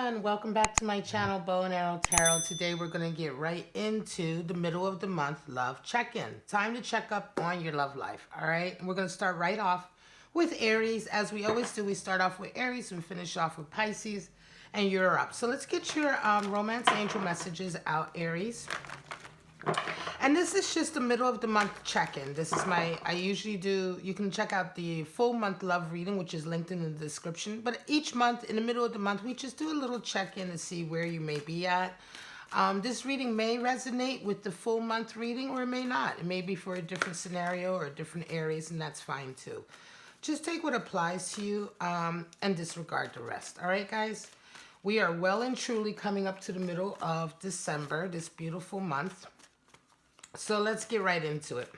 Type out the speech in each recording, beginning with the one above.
everyone, welcome back to my channel, Bow and Arrow Tarot. Today we're going to get right into the middle of the month love check-in. Time to check up on your love life, all right? And we're going to start right off with Aries. As we always do, we start off with Aries and finish off with Pisces, and you're up. So let's get your romance angel messages out, Aries. And this is just the middle of the month check-in. This is I usually do, you can check out the full month love reading, which is linked in the description. But each month, in the middle of the month, we just do a little check-in to see where you may be at. This reading may resonate with the full month reading, or it may not. It may be for a different scenario or different areas, and that's fine too. Just take what applies to you and disregard the rest. All right, guys? We are well and truly coming up to the middle of December, this beautiful month. So let's get right into it.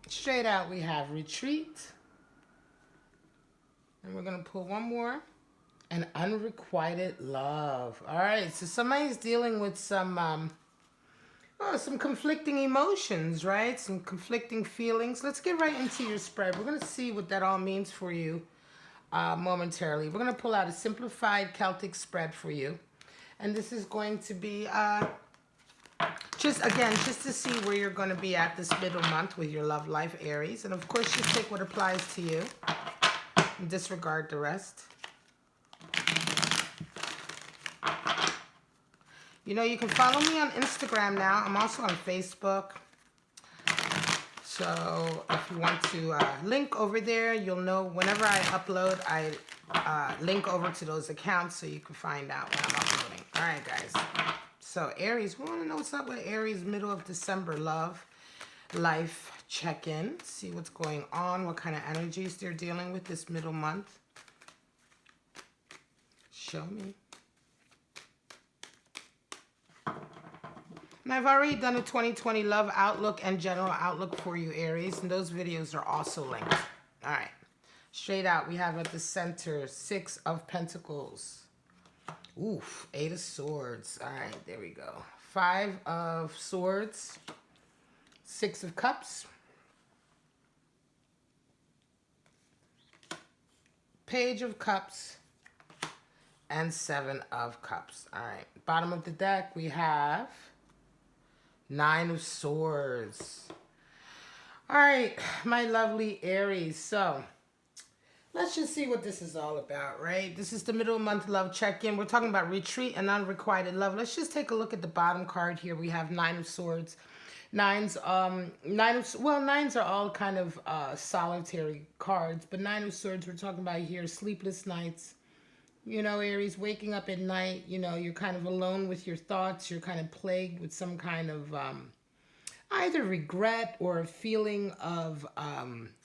Straight out, we have retreat. And we're going to pull one more. And unrequited love. All right, so somebody's dealing with some conflicting emotions, right? Some conflicting feelings. Let's get right into your spread. We're going to see what that all means for you. Momentarily. We're going to pull out a simplified Celtic spread for you. And this is going to be just to see where you're going to be at this middle month with your love life, Aries. And of course, just take what applies to you and disregard the rest. You know, you can follow me on Instagram now. I'm also on Facebook. So if you want to link over there, you'll know whenever I upload, I link over to those accounts so you can find out when I'm uploading. All right, guys. So Aries, we want to know what's up with Aries middle of December love life check-in. See what's going on, what kind of energies they're dealing with this middle month. Show me. And I've already done a 2020 love outlook and general outlook for you, Aries, and those videos are also linked. All right. Straight out, we have at the center, 6 of Pentacles. Oof, 8 of Swords. All right, there we go. 5 of Swords, 6 of Cups, Page of Cups, and 7 of Cups. All right, bottom of the deck, we have 9 of Swords. All right, my lovely Aries. So let's just see what this is all about, right? This is the middle of month love check-in. We're talking about retreat and unrequited love. Let's just take a look at the bottom card here. We have 9 of Swords. Nines are all kind of solitary cards, but 9 of Swords, we're talking about here sleepless nights. You know, Aries, waking up at night, you know, you're kind of alone with your thoughts. You're kind of plagued with some kind of either regret or a feeling of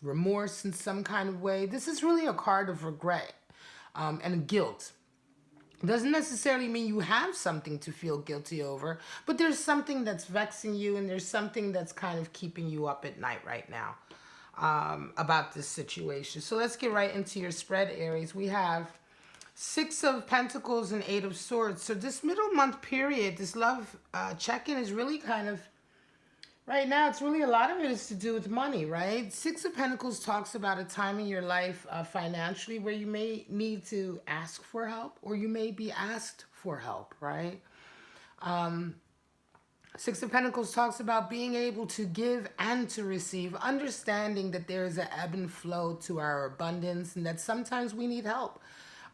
remorse in some kind of way. This is really a card of regret and guilt. It doesn't necessarily mean you have something to feel guilty over, but there's something that's vexing you and there's something that's kind of keeping you up at night right now about this situation. So let's get right into your spread, Aries. We have 6 of Pentacles and 8 of Swords. So this middle month period, this love check-in is really kind of, right now, it's really a lot of it is to do with money, right? 6 of Pentacles talks about a time in your life financially where you may need to ask for help or you may be asked for help, right? 6 of Pentacles talks about being able to give and to receive, understanding that there is an ebb and flow to our abundance and that sometimes we need help.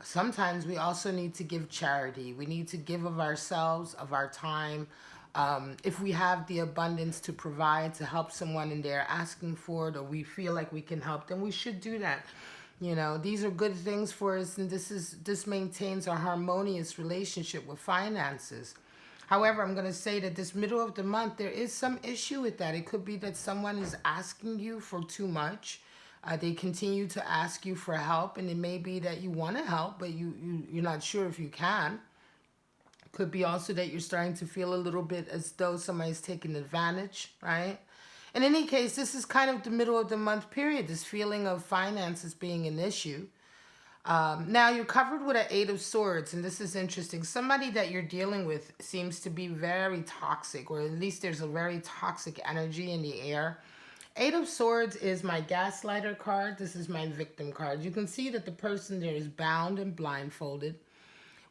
Sometimes we also need to give charity. We need to give of ourselves, of our time. If we have the abundance to provide, to help someone and they're asking for it, or we feel like we can help, then we should do that. You know, these are good things for us, and this maintains a harmonious relationship with finances. However, I'm going to say that this middle of the month, there is some issue with that. It could be that someone is asking you for too much. They continue to ask you for help, and it may be that you want to help, but you're not sure if you can. It could be also that you're starting to feel a little bit as though somebody's taking advantage, right? In any case, this is kind of the middle of the month period, this feeling of finances being an issue. Now, you're covered with an 8 of Swords, and this is interesting. Somebody that you're dealing with seems to be very toxic, or at least there's a very toxic energy in the air. Eight of Swords is my gaslighter card. This is my victim card. You can see that the person there is bound and blindfolded,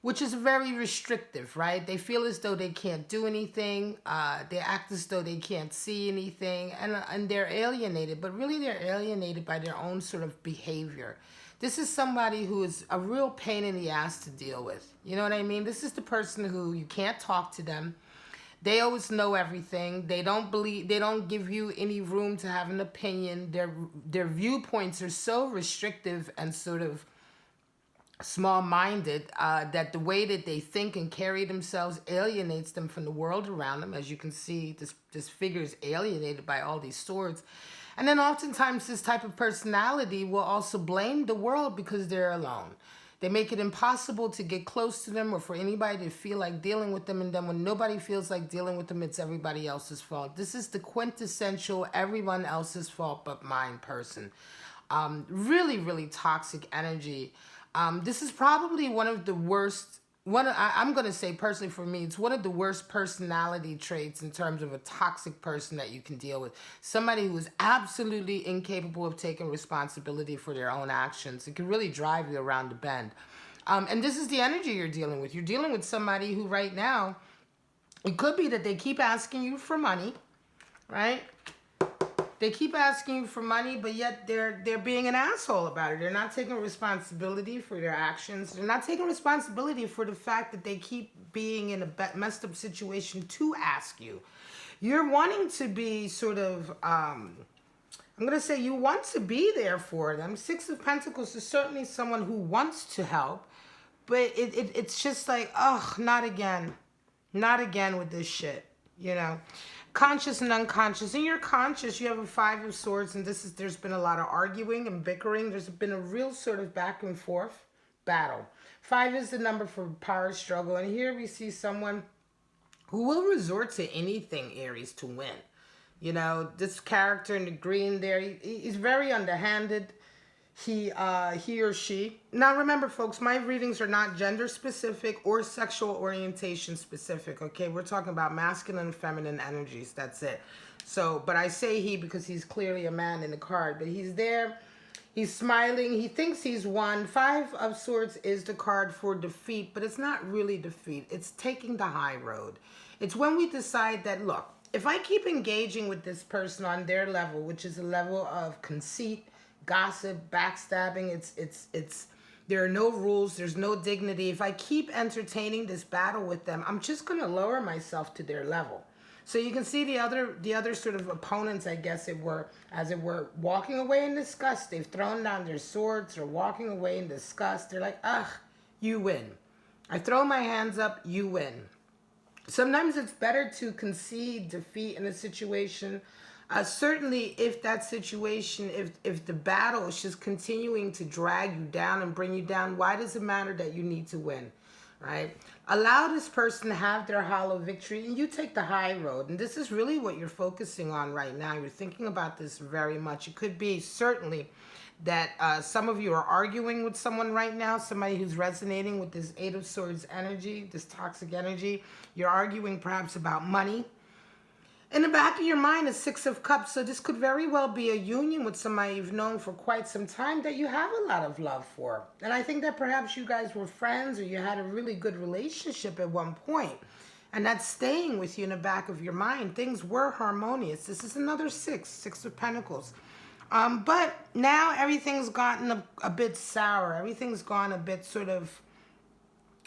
which is very restrictive, right? They feel as though they can't do anything. They act as though they can't see anything, and they're alienated, but really they're alienated by their own sort of behavior. This is somebody who is a real pain in the ass to deal with. You know what I mean? This is the person who you can't talk to them. They always know everything. They don't give you any room to have an opinion. Their viewpoints are so restrictive and sort of small-minded that the way that they think and carry themselves alienates them from the world around them. As you can see, this figure is alienated by all these swords. And then oftentimes this type of personality will also blame the world because they're alone. They make it impossible to get close to them or for anybody to feel like dealing with them. And then when nobody feels like dealing with them, it's everybody else's fault. This is the quintessential everyone else's fault but mine person. Really, really toxic energy. This is probably one of the worst, I'm going to say personally for me, it's one of the worst personality traits in terms of a toxic person that you can deal with. Somebody who is absolutely incapable of taking responsibility for their own actions. It can really drive you around the bend. And this is the energy you're dealing with. You're dealing with somebody who right now, it could be that they keep asking you for money, right? They keep asking you for money, but yet they're being an asshole about it. They're not taking responsibility for their actions. They're not taking responsibility for the fact that they keep being in a messed up situation to ask you. You're wanting to be sort of, I'm going to say you want to be there for them. Six of Pentacles is certainly someone who wants to help, but it's just like, oh, not again. Not again with this shit, you know. Conscious and unconscious. In your conscious, you have a Five of Swords, and there's been a lot of arguing and bickering. There's been a real sort of back and forth battle. Five is the number for power struggle, and here we see someone who will resort to anything, Aries, to win. You know, this character in the green there, he's very underhanded. He or she. Now remember, folks, my readings are not gender specific or sexual orientation specific, okay? We're talking about masculine and feminine energies, that's it. So, but I say he because he's clearly a man in the card, but he's there, he's smiling, he thinks he's won. Five of Swords is the card for defeat, but it's not really defeat, it's taking the high road. It's when we decide that, look, if I keep engaging with this person on their level, which is a level of conceit, gossip, backstabbing, it's there are no rules, there's no dignity. If I keep entertaining this battle with them, I'm just going to lower myself to their level. So you can see the other sort of opponents, I guess it were, as it were, walking away in disgust. They've thrown down their swords or walking away in disgust. They're like, ugh, you win. I throw my hands up, you win. Sometimes it's better to concede defeat in a situation. Certainly if that situation, if the battle is just continuing to drag you down and bring you down, why does it matter that you need to win, right? Allow this person to have their hollow victory and you take the high road. And this is really what you're focusing on right now. You're thinking about this very much. It could be certainly that some of you are arguing with someone right now, somebody who's resonating with this Eight of Swords energy, this toxic energy. You're arguing perhaps about money. In the back of your mind is Six of Cups, so this could very well be a union with somebody you've known for quite some time that you have a lot of love for. And I think that perhaps you guys were friends or you had a really good relationship at one point. And that's staying with you in the back of your mind. Things were harmonious. This is another Six of Pentacles. But now everything's gotten a bit sour. Everything's gone a bit sort of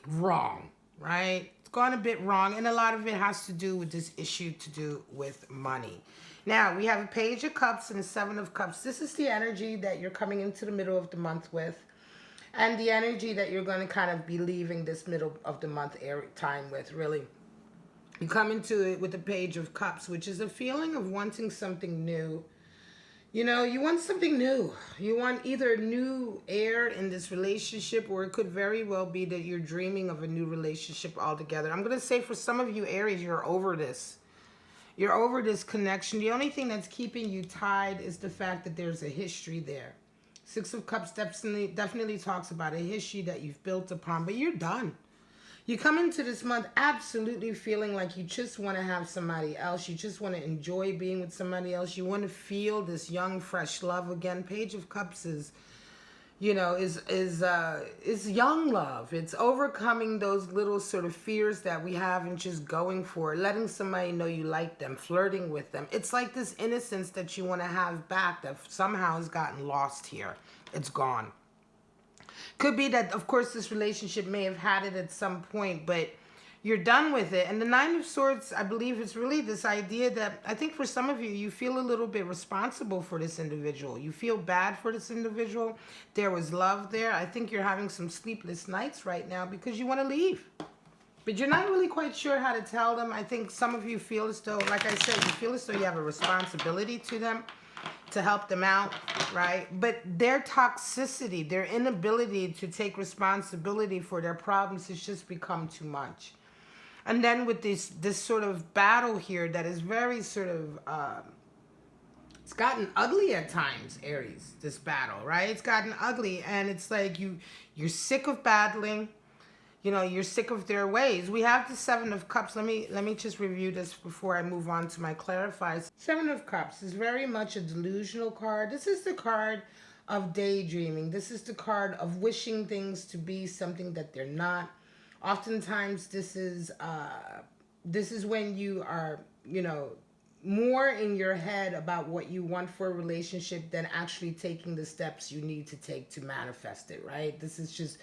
wrong, right? Gone a bit wrong, and a lot of it has to do with this issue to do with money. Now, we have a Page of Cups and a Seven of Cups. This is the energy that you're coming into the middle of the month with, and the energy that you're going to kind of be leaving this middle of the month time with, really. You come into it with the Page of Cups, which is a feeling of wanting something new. You know, you want something new. You want either new air in this relationship, or it could very well be that you're dreaming of a new relationship altogether. I'm going to say for some of you, Aries, you're over this. You're over this connection. The only thing that's keeping you tied is the fact that there's a history there. Six of Cups definitely talks about a history that you've built upon, but you're done. You come into this month absolutely feeling like you just want to have somebody else. You just want to enjoy being with somebody else. You want to feel this young, fresh love again. Page of Cups is, you know, is young love. It's overcoming those little sort of fears that we have and just going for it, letting somebody know you like them, flirting with them. It's like this innocence that you want to have back that somehow has gotten lost here. It's gone. Could be that, of course, this relationship may have had it at some point, but you're done with it. And the Nine of Swords, I believe, is really this idea that I think for some of you, you feel a little bit responsible for this individual. You feel bad for this individual. There was love there. I think you're having some sleepless nights right now because you want to leave. But you're not really quite sure how to tell them. I think some of you feel as though, like I said, you feel as though you have a responsibility to them, to help them out, right? But their toxicity, their inability to take responsibility for their problems has just become too much. And then with this sort of battle here that is very sort of, it's gotten ugly at times, Aries, this battle, right? It's gotten ugly, and it's like you're sick of battling. You know, you're sick of their ways. We have the Seven of Cups. Let me just review this before I move on to my clarifiers. Seven of Cups is very much a delusional card. This is the card of daydreaming. This is the card of wishing things to be something that they're not. Oftentimes, this is when you are, you know, more in your head about what you want for a relationship than actually taking the steps you need to take to manifest it, right? This is just,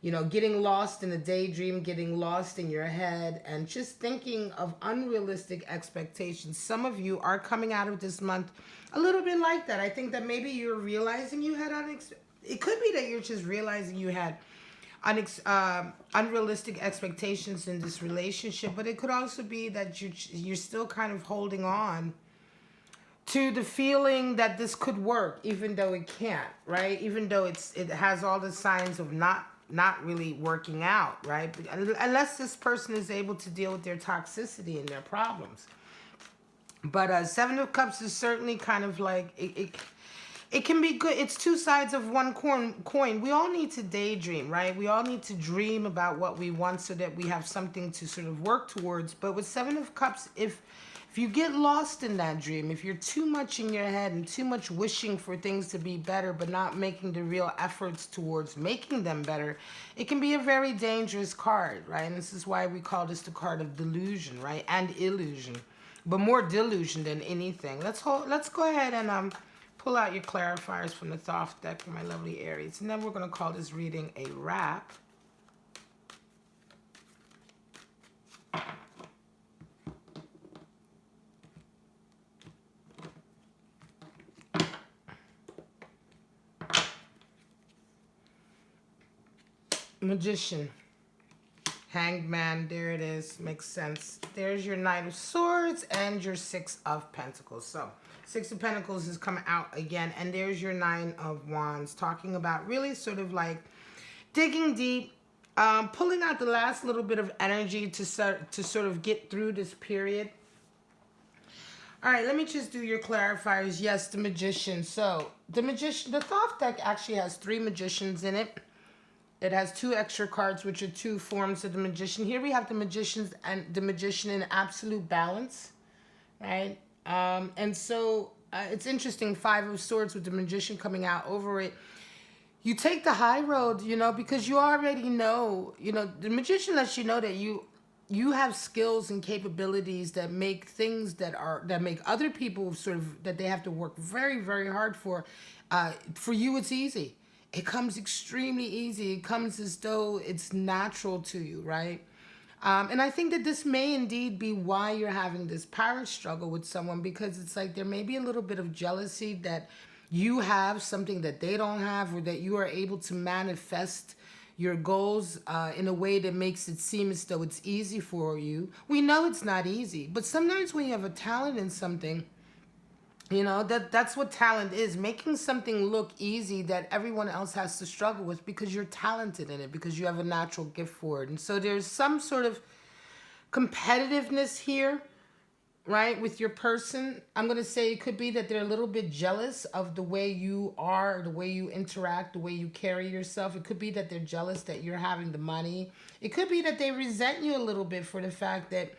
you know, getting lost in a daydream, getting lost in your head, and just thinking of unrealistic expectations. Some of you are coming out of this month a little bit like that. I think that maybe you're realizing you had it could be that you're just realizing you had unrealistic expectations in this relationship, but it could also be that you're still kind of holding on to the feeling that this could work, even though it can't, right? Even though it has all the signs of not really working out, right? Unless this person is able to deal with their toxicity and their problems. But Seven of Cups is certainly kind of like it can be good. It's two sides of one coin. We all need to daydream, right? We all need to dream about what we want so that we have something to sort of work towards. But with Seven of Cups, if you get lost in that dream, if you're too much in your head and too much wishing for things to be better but not making the real efforts towards making them better, it can be a very dangerous card, right? And this is why we call this the card of delusion, right? And illusion. But more delusion than anything. Let's go ahead and pull out your clarifiers from the Thoth deck for my lovely Aries. And then we're going to call this reading a wrap. Magician. Hanged Man, there it is. Makes sense. There's your Knight of Swords and your Six of Pentacles. So, Six of Pentacles is coming out again. And there's your Nine of Wands, talking about really sort of like digging deep, pulling out the last little bit of energy to sort of get through this period. All right, let me just do your clarifiers. Yes, the Magician. So, the Thoth deck actually has 3 Magicians in it. It has 2 extra cards, which are 2 forms of the Magician. Here we have the Magician in absolute balance, right? And so it's interesting, 5 of Swords with the Magician coming out over it. You take the high road, you know, because you already know, you know, the Magician lets you know that you have skills and capabilities that make things that make other people sort of, that they have to work very, very hard for. For you, it's easy. It comes extremely easy. It comes as though it's natural to you, right? And I think that this may indeed be why you're having this power struggle with someone, because it's like there may be a little bit of jealousy that you have something that they don't have, or that you are able to manifest your goals in a way that makes it seem as though it's easy for you. We know it's not easy, but sometimes when you have a talent in something, you know, that's what talent is, making something look easy that everyone else has to struggle with because you're talented in it, because you have a natural gift for it. And so there's some sort of competitiveness here right, with your person. I'm going to say it could be that they're a little bit jealous of the way you are, the way you interact, the way you carry yourself. It could be that they're jealous that you're having the money. It could be that they resent you a little bit for the fact that,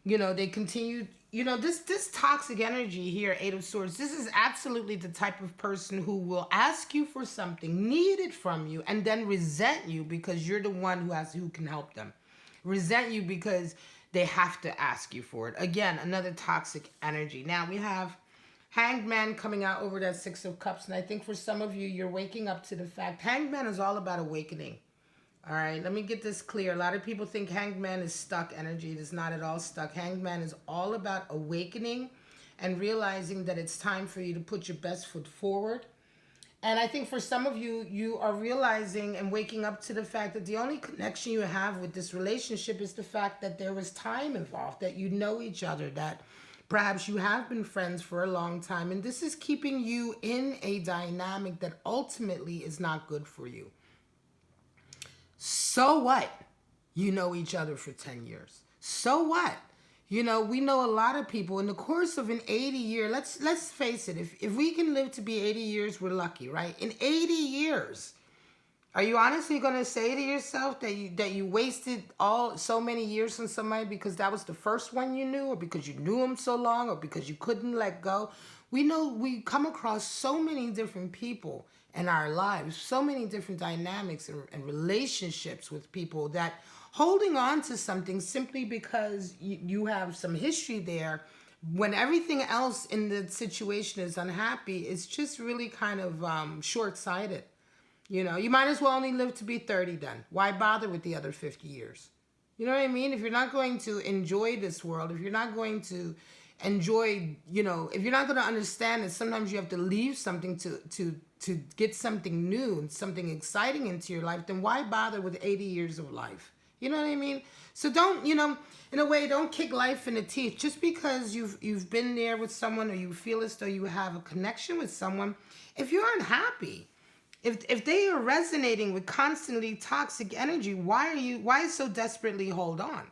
they continue, this toxic energy here, Eight of Swords, this is absolutely the type of person who will ask you for something, need it from you, and then resent you because you're the one who can help them. Resent you because they have to ask you for it. Again, another toxic energy. Now we have Hanged Man coming out over that Six of Cups. And I think for some of you, you're waking up to the fact. Hanged Man is all about awakening. All right, let me get this clear. A lot of people think Hanged Man is stuck energy. It is not at all stuck. Hanged Man is all about awakening and realizing that it's time for you to put your best foot forward. And I think for some of you, you are realizing and waking up to the fact that the only connection you have with this relationship is the fact that there was time involved, that you know each other, that perhaps you have been friends for a long time. And this is keeping you in a dynamic that ultimately is not good for you. So what? You know each other for 10 years. So what? We know a lot of people in the course of an 80-year, let's face it, if we can live to be 80 years, we're lucky, right? In 80 years, are you honestly going to say to yourself that you wasted so many years on somebody because that was the first one you knew, or because you knew them so long, or because you couldn't let go? We know we come across so many different people in our lives, so many different dynamics and relationships with people, that holding on to something simply because you have some history there when everything else in the situation is unhappy, is just really kind of short-sighted. You might as well only live to be 30 then. Why bother with the other 50 years? You know what I mean? If you're not going to enjoy this world, if you're not going to enjoy, if you're not going to understand that sometimes you have to leave something to get something new and something exciting into your life, then why bother with 80 years of life? You know what I mean? So don't, in a way, don't kick life in the teeth. Just because you've been there with someone, or you feel as though you have a connection with someone, if you're unhappy, if they are resonating with constantly toxic energy, why so desperately hold on?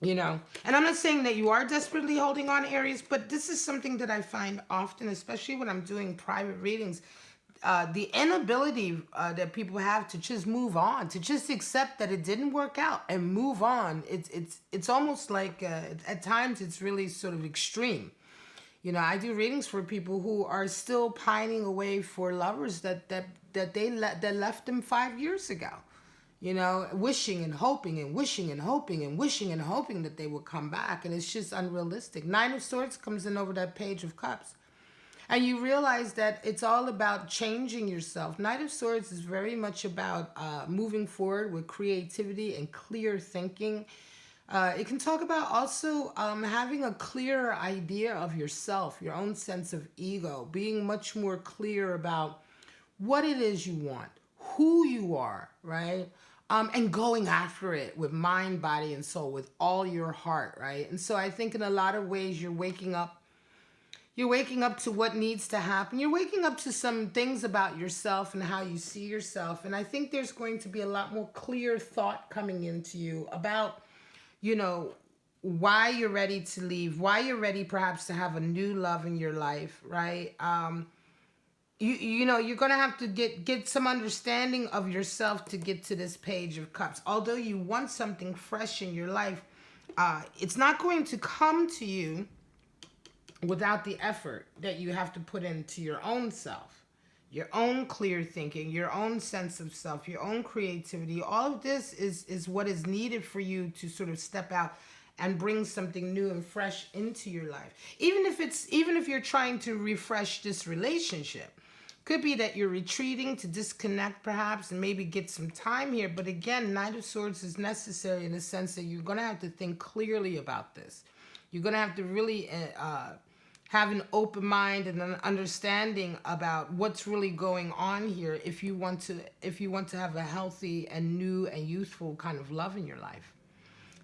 And I'm not saying that you are desperately holding on, Aries, but this is something that I find often, especially when I'm doing private readings. The inability that people have to just move on, to just accept that it didn't work out and move on. It's almost like at times it's really sort of extreme. I do readings for people who are still pining away for lovers that left them 5 years ago. Wishing and hoping and wishing and hoping and wishing and hoping that they will come back, and it's just unrealistic. Nine of Swords comes in over that Page of Cups. And you realize that it's all about changing yourself. Knight of Swords is very much about moving forward with creativity and clear thinking. It can talk about also having a clearer idea of yourself, your own sense of ego, being much more clear about what it is you want, who you are, right? And going after it with mind, body, and soul, with all your heart, right? And so I think in a lot of ways you're waking up to what needs to happen. You're waking up to some things about yourself and how you see yourself. And I think there's going to be a lot more clear thought coming into you about, why you're ready to leave, why you're ready perhaps to have a new love in your life, right? You're going to have to get some understanding of yourself to get to this Page of Cups. Although you want something fresh in your life, it's not going to come to you without the effort that you have to put into your own self, your own clear thinking, your own sense of self, your own creativity. All of this is what is needed for you to sort of step out and bring something new and fresh into your life. Even if you're trying to refresh this relationship, could be that you're retreating to disconnect perhaps and maybe get some time here. But again, Knight of Swords is necessary in the sense that you're going to have to think clearly about this. You're going to have to really have an open mind and an understanding about what's really going on here if you want to have a healthy and new and youthful kind of love in your life.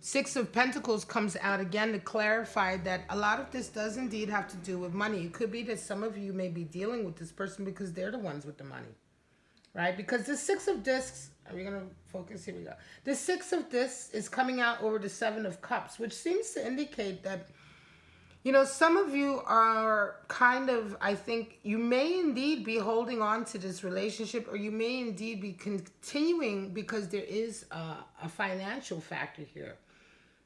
Six of Pentacles comes out again to clarify that a lot of this does indeed have to do with money. It could be that some of you may be dealing with this person because they're the ones with the money, right? Because the Six of Discs, are we going to focus? Here we go. The Six of Discs is coming out over the Seven of Cups, which seems to indicate that You know, some of you are kind of, I think, you may indeed be holding on to this relationship, or you may indeed be continuing because there is a financial factor here.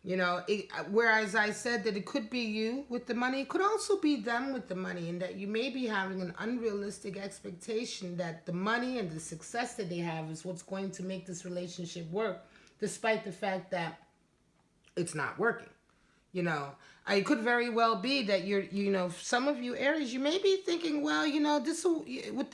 You know, whereas I said that it could be you with the money, it could also be them with the money, and that you may be having an unrealistic expectation that the money and the success that they have is what's going to make this relationship work, despite the fact that it's not working. You know, it could very well be that you know, some of you Aries, you may be thinking, well, you know, this will,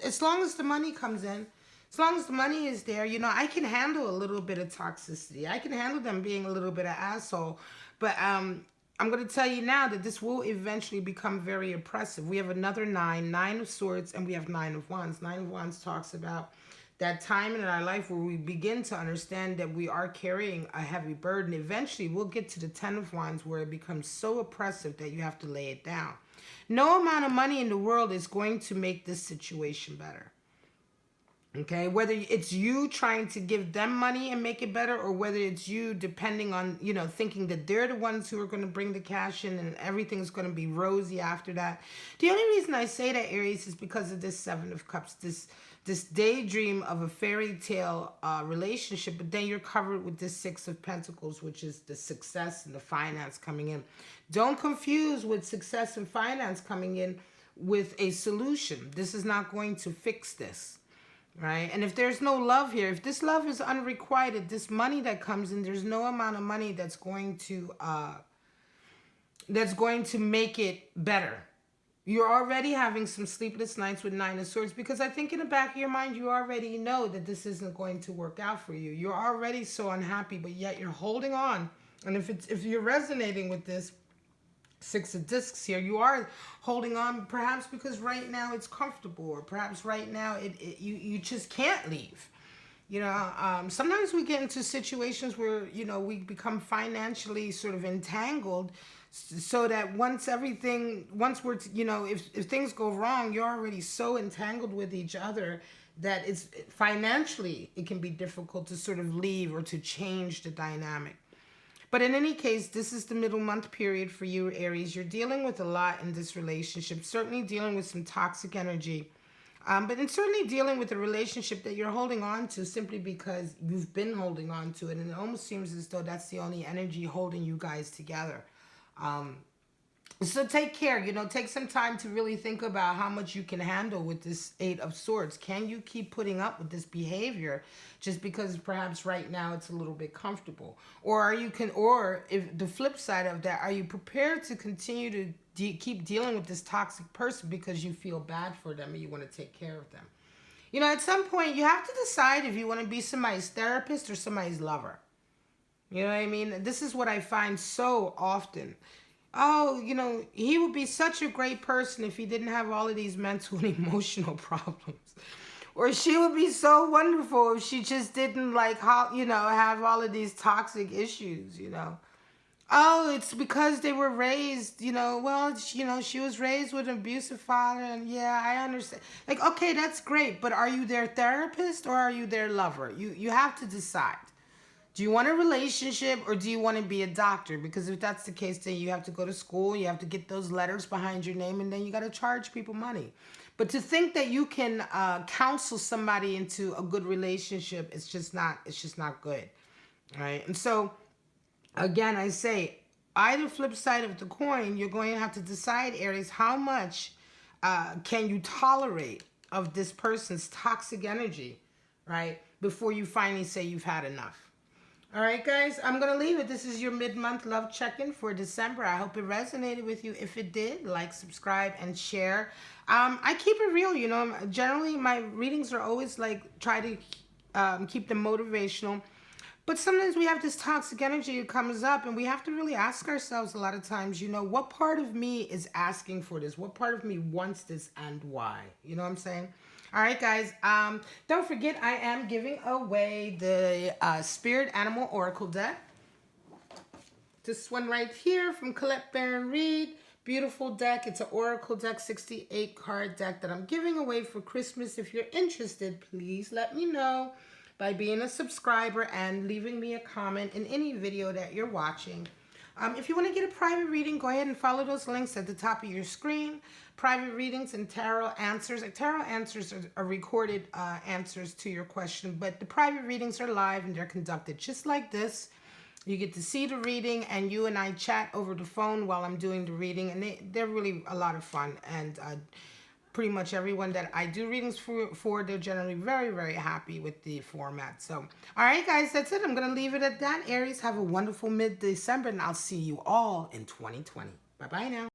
as long as the money comes in, as long as the money is there, you know, I can handle a little bit of toxicity. I can handle them being a little bit of asshole. But I'm going to tell you now that this will eventually become very oppressive. We have another 9 of Swords, and we have 9 of Wands. 9 of Wands talks about that time in our life where we begin to understand that we are carrying a heavy burden. Eventually, we'll get to the 10 of Wands where it becomes so oppressive that you have to lay it down. No amount of money in the world is going to make this situation better. Okay, whether it's you trying to give them money and make it better, or whether it's you depending on, you know, thinking that they're the ones who are going to bring the cash in and everything's going to be rosy after that. The only reason I say that, Aries, is because of this 7 of Cups, this daydream of a fairy tale relationship, but then you're covered with this 6 of Pentacles, which is the success and the finance coming in. Don't confuse with success and finance coming in with a solution. This is not going to fix this. Right? And if there's no love here, if this love is unrequited, this money that comes in, there's no amount of money that's going to make it better. You're already having some sleepless nights with 9 of Swords, because I think in the back of your mind, you already know that this isn't going to work out for you. You're already so unhappy, but yet you're holding on. And if you're resonating with this 6 of Discs here, you are holding on, perhaps because right now it's comfortable, or perhaps right now you just can't leave. You know, sometimes we get into situations where, you know, we become financially sort of entangled, so that once we're, you know, if things go wrong, you're already so entangled with each other that it's financially, it can be difficult to sort of leave or to change the dynamic. But in any case, this is the middle month period for you, Aries. You're dealing with a lot in this relationship, certainly dealing with some toxic energy, but it's certainly dealing with a relationship that you're holding on to simply because you've been holding on to it, and it almost seems as though that's the only energy holding you guys together. So take care, you know, take some time to really think about how much you can handle with this 8 of Swords. Can you keep putting up with this behavior just because perhaps right now it's a little bit comfortable? Or if the flip side of that, are you prepared to continue to keep dealing with this toxic person because you feel bad for them and you want to take care of them? You know, at some point you have to decide if you want to be somebody's therapist or somebody's lover. You know what I mean? This is what I find so often. Oh, you know, he would be such a great person if he didn't have all of these mental and emotional problems. Or she would be so wonderful if she just didn't, like, you know, have all of these toxic issues, you know. Oh, it's because they were raised, you know, well, you know, she was raised with an abusive father, and yeah, I understand. Like, okay, that's great, but are you their therapist or are you their lover? You have to decide. Do you want a relationship or do you want to be a doctor? Because if that's the case, then you have to go to school, you have to get those letters behind your name, and then you got to charge people money. But to think that you can counsel somebody into a good relationship, it's just not good. All right. And so, again, I say, either flip side of the coin, you're going to have to decide, Aries, how much can you tolerate of this person's toxic energy, right, before you finally say you've had enough. All right, guys, I'm going to leave it. This is your mid-month love check-in for December. I hope it resonated with you. If it did, like, subscribe, and share. I keep it real, you know. Generally, my readings are always, like, try to keep them motivational. But sometimes we have this toxic energy that comes up, and we have to really ask ourselves a lot of times, you know, what part of me is asking for this? What part of me wants this, and why? You know what I'm saying? All right, guys, don't forget I am giving away the Spirit Animal Oracle deck. This one right here from Colette Baron Reed. Beautiful deck. It's an Oracle deck, 68 card deck that I'm giving away for Christmas. If you're interested, please let me know by being a subscriber and leaving me a comment in any video that you're watching. If you want to get a private reading, go ahead and follow those links at the top of your screen. Private readings and tarot answers. Tarot answers are recorded answers to your question, but the private readings are live and they're conducted just like this. You get to see the reading, and you and I chat over the phone while I'm doing the reading, and they're really a lot of fun. And pretty much everyone that I do readings for, they're generally very, very happy with the format. So, all right, guys, that's it. I'm going to leave it at that. Aries, have a wonderful mid-December, and I'll see you all in 2020. Bye-bye now.